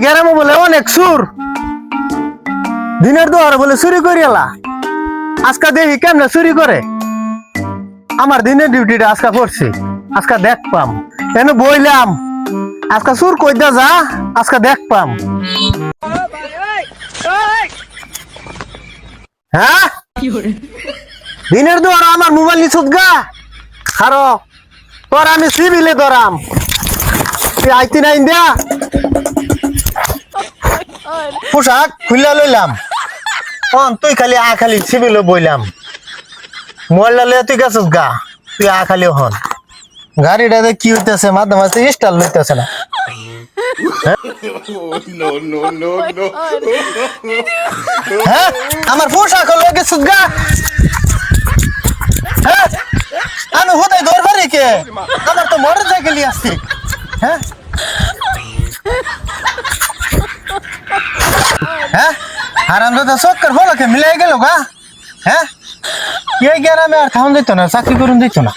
গ্রামে বলে অনেক সুর, দিনের দোয়ারে বলে চুরি করিয়ালা। আজকে দেখি কেমনে চুরি করে। আমার দিনের ডিউটিটা আজকে করছি, আজকে দেখ পাম। কেন বইলাম আজকে সুর কইদা যা, আজকে দেখ পাম। হ্যাঁ দিনের দোয়ার আমার মোবাইল নিছুত গা। হারো তোর আমি সিভিলে ধরাম, তুই আইতি না ইন্ডিয়া। পোশাক খুললা লইলাম, তুই খালি আ খালি সিভিলে বইলাম। মোবাইলটা লইয়া তুই গেছিস গা, তুই আ খালি হন। গাড়িটাতে কি হইতেছে, মাঝে মাঝে স্টাইল লইতেছে না। হ্যাঁ আমার পোশাক লয়ে গেছিস গা। হ্যাঁ আমি হুদাই ধরবারি কে, আমার তো মোটর সাইকেলই আসছি। হ্যাঁ হ্যাঁ আর আমরা তো চক্কর ফলকে মিলাই গেল গা। হ্যাঁ এই গ্রামে আর খাওয়ান দিত না, চাকরি করুন দিত না।